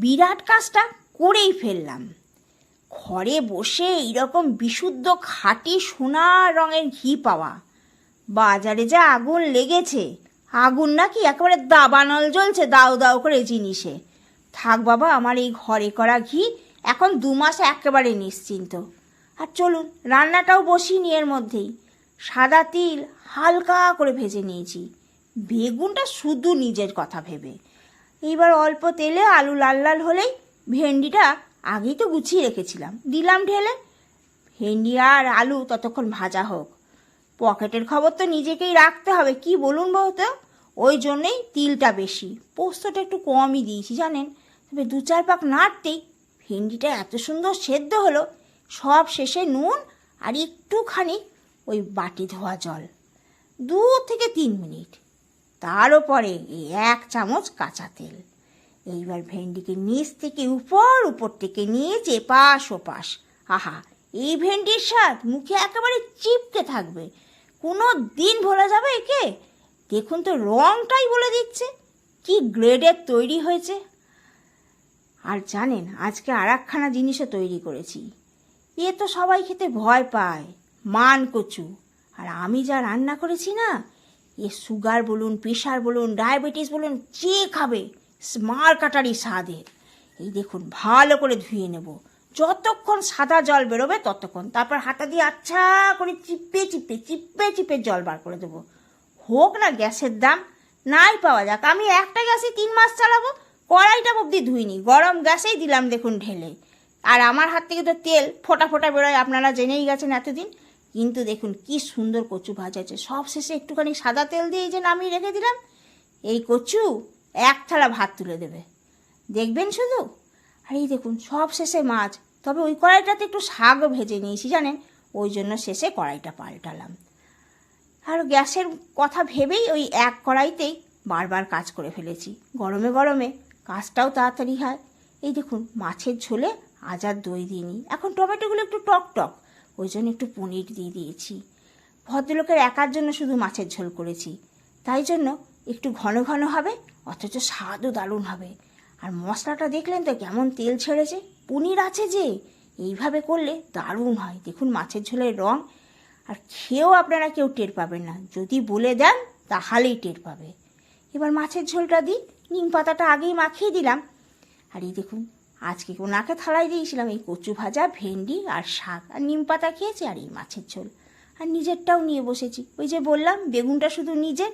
বিরাট কাজটা করেই ফেললাম। ঘরে বসে এইরকম বিশুদ্ধ খাঁটি সোনা রঙের ঘি পাওয়া, বাজারে যা আগুন লেগেছে, আগুন নাকি একেবারে দাবানল জ্বলছে দাউ দাউ করে জিনিসে। থাক বাবা, আমার এই ঘরে করা ঘি এখন 2 মাস একেবারে নিশ্চিন্ত। আর চলুন, রান্নাটাও বসিনি এর মধ্যেই। সাদা তিল হালকা করে ভেজে নিয়েছি, বেগুনটা শুধু নিজের কথা ভেবে। এইবার অল্প তেলে আলু লাল লাল হলেই ভেন্ডিটা আগেই তো গুছিয়ে রেখেছিলাম, দিলাম ঢেলে। ভেন্ডি আর আলু ততক্ষণ ভাজা হোক। পকেটের খবর তো নিজেকেই রাখতে হবে, কি বলুন বলতো? ওই জন্যেই তিলটা বেশি, পোস্তটা একটু কমই দিয়েছি জানেন। তবে 2-4 পাক নাড়তেই ভেন্ডিটা এত সুন্দর সেদ্ধ হলো। সব শেষে নুন আর একটুখানি ওই বাটি ধোয়া জল, 2 থেকে 3 মিনিট। তারও পরে এই 1 চামচ কাঁচা তেল। এইবার ভেন্ডিকে নিচ থেকে উপর, উপর থেকে নিচে এপাশ ওপাশ। আহা, এই ভেন্ডির স্বাদ মুখে একেবারে চিপকে থাকবে, কোনো দিন ভোলা যাবে একে? দেখুন তো, রংটাই বলে দিচ্ছে কি গ্রেডের তৈরি হয়েছে। আর জানেন, আজকে আর একখানা জিনিসও তৈরি করেছি। এ তো সবাই খেতে ভয় পায়, মান কচু। আর আমি যা রান্না করেছি না, এ সুগার বলুন, প্রেশার বলুন, ডায়াবেটিস বলুন, যে খাবে স্মার কাটারি স্বাদের। এই দেখুন, ভালো করে ধুয়ে নেব, যতক্ষণ সাদা জল বেরোবে ততক্ষণ। তারপর হাতা দিয়ে আচ্ছা করে চিপে চিপে চিপে চিপে জল বার করে দেবো। হোক না গ্যাসের দাম, নাই পাওয়া যাক, আমি একটা গ্যাসে 3 মাস চালাবো। কড়াইটা অবধি ধুইনি, গরম গ্যাসেই দিলাম দেখুন ঢেলে। আর আমার হাত থেকে তো তেল ফোটা ফোটা বেরোয়, আপনারা জেনেই গেছেন এতদিন। কিন্তু দেখুন কি সুন্দর কচু ভাজা আছে। সব শেষে একটুখানি সাদা তেল দিয়ে যে নামিয়ে রেখে দিলাম। এই কচু 1 থালা ভাত তুলে দেবে, দেখবেন শুধু। আর এই দেখুন, সব শেষে মাছ। তবে ওই কড়াইটাতে একটু শাকও ভেজে নিয়েছি জানেন, ওই জন্য শেষে কড়াইটা পাল্টালাম। আর গ্যাসের কথা ভেবেই ওই 1 কড়াইতেই বারবার কাজ করে ফেলেছি। গরমে গরমে কাজটাও তাড়াতাড়ি হয়। এই দেখুন, মাছের ঝোলে আজ আর দই দিইনি, এখন টমেটোগুলো একটু টক টক, ওই জন্য একটু পনির দিয়ে দিয়েছি। ভদ্রলোকের একার জন্য শুধু মাছের ঝোল করেছি, তাই জন্য একটু ঘন ঘন হবে, অথচ স্বাদও দারুণ হবে। আর মশলাটা দেখলেন তো কেমন তেল ছেড়েছে, পনির আছে যে, এইভাবে করলে দারুণ হয়। দেখুন মাছের ঝোলের রং, আর খেয়েও আপনারা কেউ টের পাবেন না, যদি বলে দেন তাহলেই টের পাবে। এবার মাছের ঝোলটা দিই, নিম পাতাটা আগেই মাখিয়ে দিলাম। আর এই দেখুন, আজকে ওনাকে থালায় দিয়েছিলাম এই কচু ভাজা, ভেন্ডি আর শাক, আর নিম পাতা খেয়েছি, আর এই মাছের ঝোল। আর নিজেরটাও নিয়ে বসেছি, ওই যে বললাম বেগুনটা শুধু নিজের।